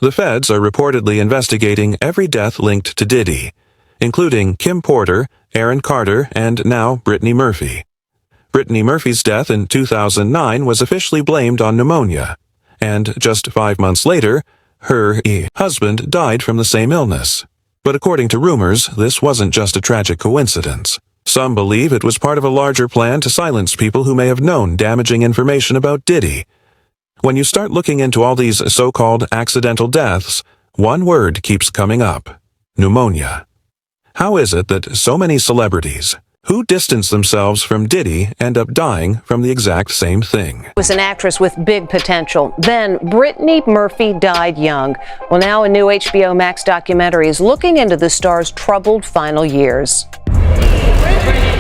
The feds are reportedly investigating every death linked to Diddy, including Kim Porter, Aaron Carter, and now Brittany Murphy. Brittany Murphy's death in 2009 was officially blamed on pneumonia, and just 5 months later, her husband died from the same illness. But according to rumors, this wasn't just a tragic coincidence. Some believe it was part of a larger plan to silence people who may have known damaging information about Diddy. When you start looking into all these so-called accidental deaths, one word keeps coming up: pneumonia. How is it that so many celebrities who distance themselves from Diddy end up dying from the exact same thing? Was an actress with big potential. Then Brittany Murphy died young. Well, now a new HBO Max documentary is looking into the star's troubled final years.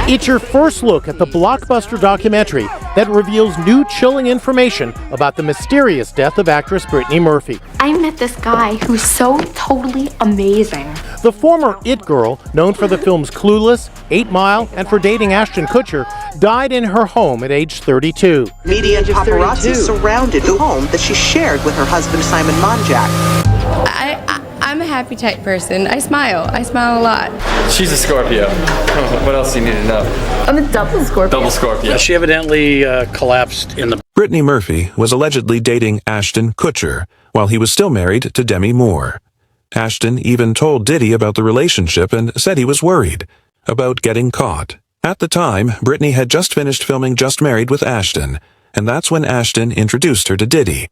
It's your first look at the blockbuster documentary that reveals new chilling information about the mysterious death of actress Brittany Murphy. I met this guy who's so totally amazing. The former It Girl, known for the films Clueless, 8 Mile, and for dating Ashton Kutcher, died in her home at age 32. Media and paparazzi surrounded the home that she shared with her husband Simon Monjack. I'm a happy type person. I smile a lot. She's a Scorpio. What else do you need to know? I'm a double Scorpio. Double Scorpio. She evidently collapsed in the... Brittany Murphy was allegedly dating Ashton Kutcher while he was still married to Demi Moore. Ashton even told Diddy about the relationship and said he was worried about getting caught. At the time, Brittany had just finished filming Just Married with Ashton, and that's when Ashton introduced her to Diddy.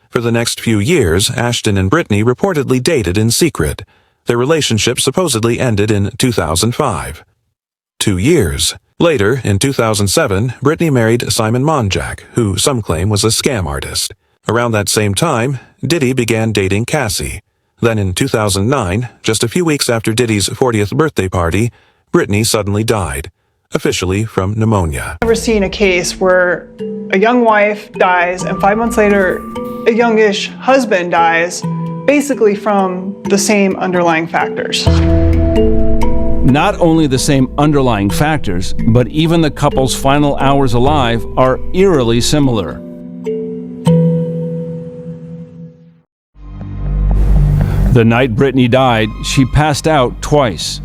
For the next few years, Ashton and Brittany reportedly dated in secret. Their relationship supposedly ended in 2005. 2 years later, in 2007, Brittany married Simon Monjack, who some claim was a scam artist. Around that same time, Diddy began dating Cassie. Then in 2009, just a few weeks after Diddy's 40th birthday party, Brittany suddenly died, officially from pneumonia. I've never seen a case where a young wife dies and 5 months later a youngish husband dies, basically from the same underlying factors. Not only the same underlying factors, but even the couple's final hours alive are eerily similar. The night Brittany died, she passed out twice.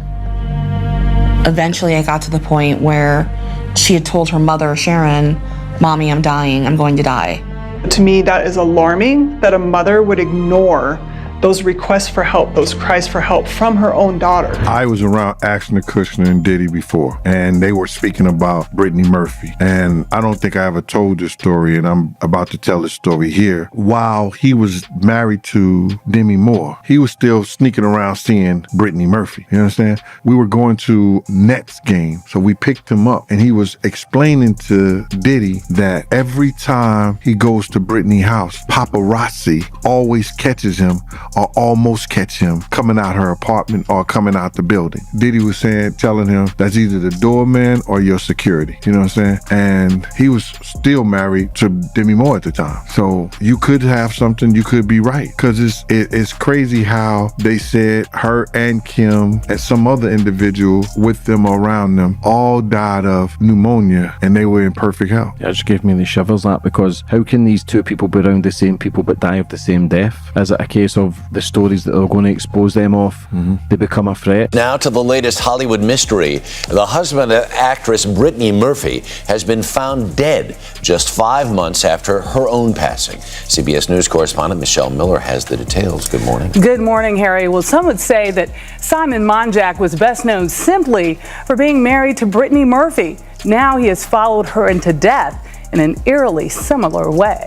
Eventually, I got to the point where she had told her mother, Sharon, "Mommy, I'm dying. I'm going to die." To me, that is alarming that a mother would ignore those requests for help, those cries for help from her own daughter. I was around Ashton Kutcher and Diddy before, and they were speaking about Brittany Murphy. And I don't think I ever told this story, and I'm about to tell this story here. While he was married to Demi Moore, he was still sneaking around seeing Brittany Murphy. You understand? We were going to Nets game, so we picked him up, and he was explaining to Diddy that every time he goes to Brittany's house, paparazzi always catches him or almost catch him coming out her apartment or coming out the building. Diddy was telling him that's either the doorman or your security. You know what I'm saying? And he was still married to Demi Moore at the time. So you could have something, you could be right. Because it's crazy how they said her and Kim and some other individual with them or around them all died of pneumonia and they were in perfect health. It just gave me the shivers, that, because how can these two people be around the same people but die of the same death? Is it a case of the stories that are going to expose them off, they become a threat? Now to the latest Hollywood mystery. The husband of actress Brittany Murphy has been found dead just 5 months after her own passing. CBS News correspondent Michelle Miller has the details. Good morning. Good morning, Harry. Well, some would say that Simon Monjack was best known simply for being married to Brittany Murphy. Now he has followed her into death in an eerily similar way.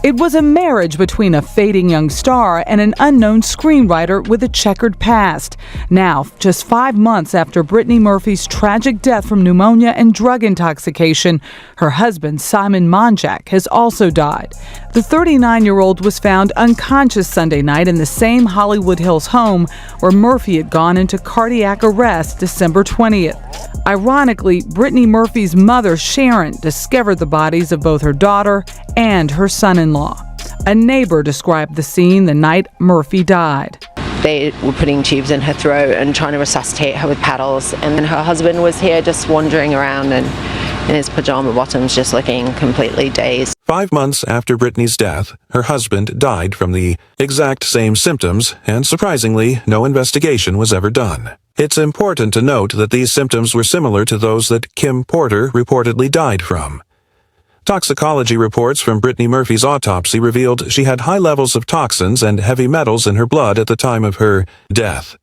It was a marriage between a fading young star and an unknown screenwriter with a checkered past. Now, just 5 months after Brittany Murphy's tragic death from pneumonia and drug intoxication, her husband, Simon Monjack, has also died. The 39-year-old was found unconscious Sunday night in the same Hollywood Hills home where Murphy had gone into cardiac arrest December 20th. Ironically, Brittany Murphy's mother, Sharon, discovered the bodies of both her daughter and her son-in-law. A neighbor described the scene the night Murphy died. They were putting tubes in her throat and trying to resuscitate her with paddles, and then her husband was here just wandering around and in his pajama bottoms, just looking completely dazed. 5 months after Brittany's death, her husband died from the exact same symptoms, and surprisingly, no investigation was ever done. It's important to note that these symptoms were similar to those that Kim Porter reportedly died from. Toxicology reports from Brittany Murphy's autopsy revealed she had high levels of toxins and heavy metals in her blood at the time of her death.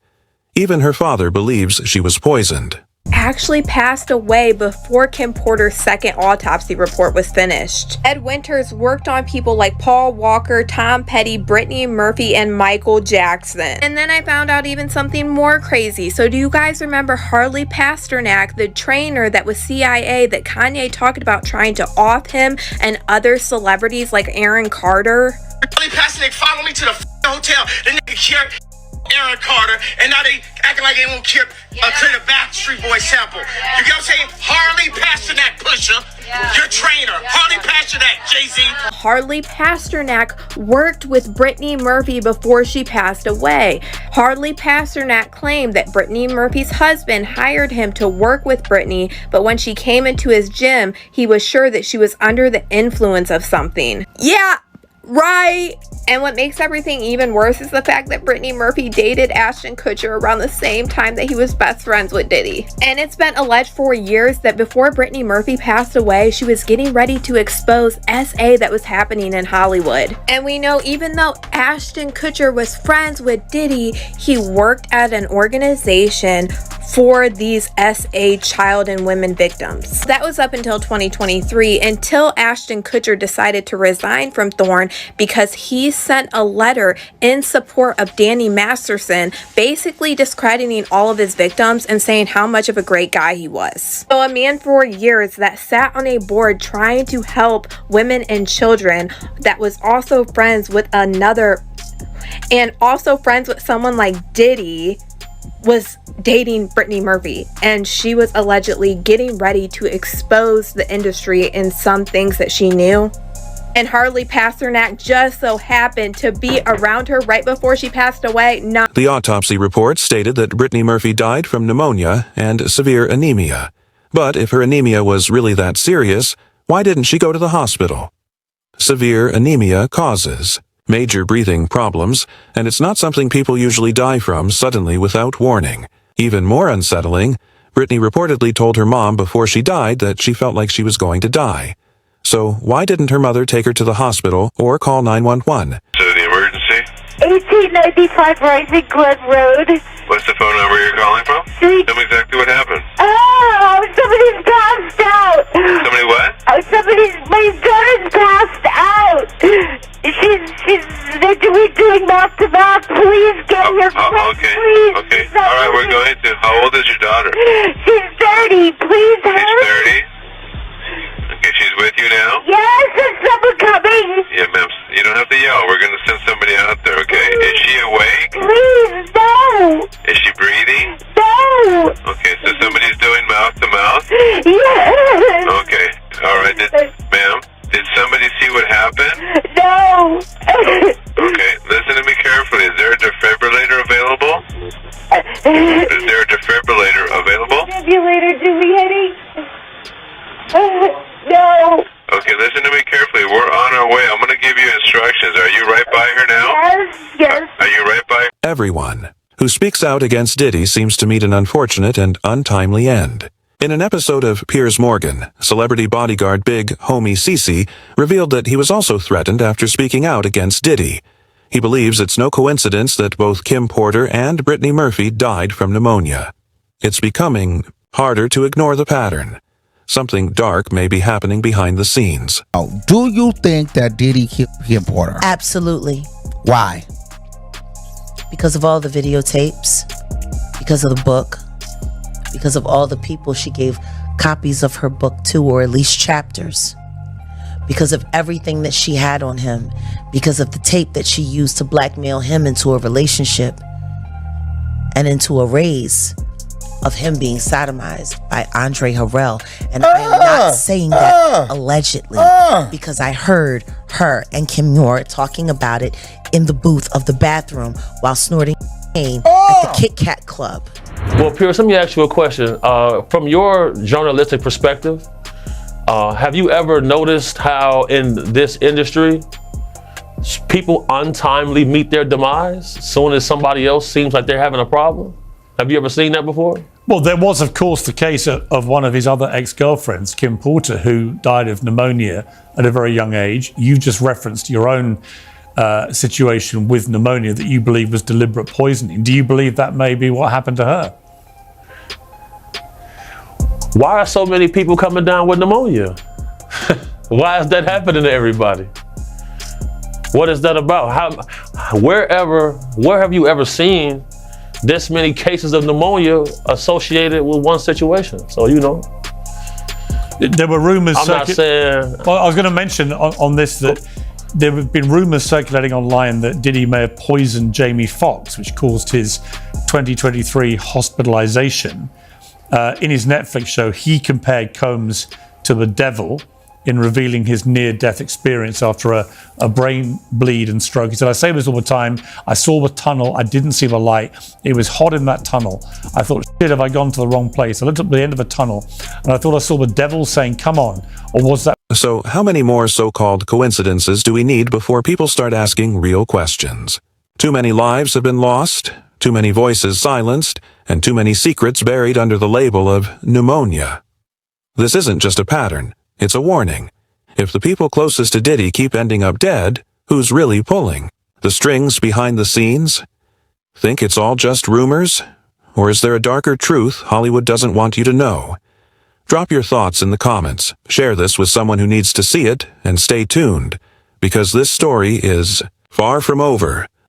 Even her father believes she was poisoned. Actually passed away before Kim Porter's second autopsy report was finished. Ed Winters worked on people like Paul Walker, Tom Petty, Brittany Murphy, and Michael Jackson. And then I found out even something more crazy. So do you guys remember Harley Pasternak, the trainer that was CIA that Kanye talked about trying to off him and other celebrities like Aaron Carter? Harley Pasternak followed me to the hotel. The nigga cured Aaron Carter, and now they acting like they won't clear the Backstreet Boys sample. You get what I'm saying? Harley Pasternak, Pusha, your trainer. Harley Pasternak, Jay-Z. Harley Pasternak worked with Brittany Murphy before she passed away. Harley Pasternak claimed that Brittany Murphy's husband hired him to work with Brittany, but when she came into his gym, he was sure that she was under the influence of something. Yeah, right. And what makes everything even worse is the fact that Brittany Murphy dated Ashton Kutcher around the same time that he was best friends with Diddy. And it's been alleged for years that before Brittany Murphy passed away, she was getting ready to expose SA that was happening in Hollywood. And we know even though Ashton Kutcher was friends with Diddy, he worked at an organization for these SA child and women victims. That was up until 2023, until Ashton Kutcher decided to resign from Thorne because he sent a letter in support of Danny Masterson, basically discrediting all of his victims and saying how much of a great guy he was. So a man for years that sat on a board trying to help women and children, that was also friends with someone like Diddy, was dating Brittany Murphy, and she was allegedly getting ready to expose the industry in some things that she knew. And Harley Pasternak just so happened to be around her right before she passed away. The autopsy report stated that Brittany Murphy died from pneumonia and severe anemia. But if her anemia was really that serious, why didn't she go to the hospital? Severe anemia causes major breathing problems, and it's not something people usually die from suddenly without warning. Even more unsettling, Brittany reportedly told her mom before she died that she felt like she was going to die. So why didn't her mother take her to the hospital or call 911? So the emergency? 1895 Rising Glen Road. What's the phone number you're calling from? Tell me exactly what happened. Oh, somebody's passed out. Somebody what? My daughter's passed out. We're doing mouth to mouth. Please get here quick, okay. please. Okay. All right, we're going to. How old is your daughter? She's 30. Please hurry. She's 30? Okay, she's with you now? Yes, there's someone coming. Yeah, ma'am. You don't have to yell. We're going to send somebody out there, okay? Is she awake? Please, no. Is she breathing? No. Okay, so somebody's doing mouth to mouth? Yes. Okay. All right. Ma'am, did somebody see what happened? No. Okay, listen to me carefully. Is there a defibrillator available? Is there a defibrillator available? Defibrillator, do we, Eddie? No. Okay, listen to me carefully. We're on our way. I'm going to give you instructions. Are you right by her now? Yes. Are you right by her? Everyone who speaks out against Diddy seems to meet an unfortunate and untimely end. In an episode of Piers Morgan, celebrity bodyguard Big Homie Cece revealed that he was also threatened after speaking out against Diddy. He believes it's no coincidence that both Kim Porter and Brittany Murphy died from pneumonia. It's becoming harder to ignore the pattern. Something dark may be happening behind the scenes. Do you think that Diddy killed Kim Porter? Absolutely. Why? Because of all the videotapes, because of the book, because of all the people she gave copies of her book to, or at least chapters, because of everything that she had on him, because of the tape that she used to blackmail him into a relationship and into a raise of him being sodomized by Andre Harrell. And I am not saying that allegedly, because I heard her and Kim Moore talking about it in the booth of the bathroom while snorting at the Kit Kat Club. Well, Piers, let me ask you a question. From your journalistic perspective, Have you ever noticed how in this industry, people untimely meet their demise as soon as somebody else seems like they're having a problem? Have you ever seen that before? Well, there was, of course, the case of one of his other ex-girlfriends, Kim Porter, who died of pneumonia at a very young age. You just referenced your own situation with pneumonia that you believe was deliberate poisoning. Do you believe that may be what happened to her? Why are so many people coming down with pneumonia? Why is that happening to everybody? What is that about? Where have you ever seen this many cases of pneumonia associated with one situation? So, you know. There were rumors. I'm not saying. Well, I was going to mention on this that there have been rumors circulating online that Diddy may have poisoned Jamie Foxx, which caused his 2023 hospitalization. In his Netflix show, he compared Combs to the devil in revealing his near-death experience after a brain bleed and stroke. He said, I say this all the time. I saw the tunnel. I didn't see the light. It was hot in that tunnel. I thought, shit, have I gone to the wrong place? I looked up at the end of the tunnel and I thought I saw the devil saying, come on. Or was that... So how many more so-called coincidences do we need before people start asking real questions? Too many lives have been lost, too many voices silenced, and too many secrets buried under the label of pneumonia. This isn't just a pattern. It's a warning. If the people closest to Diddy keep ending up dead, who's really pulling? The strings behind the scenes? Think it's all just rumors? Or is there a darker truth Hollywood doesn't want you to know? Drop your thoughts in the comments, share this with someone who needs to see it, and stay tuned, because this story is far from over.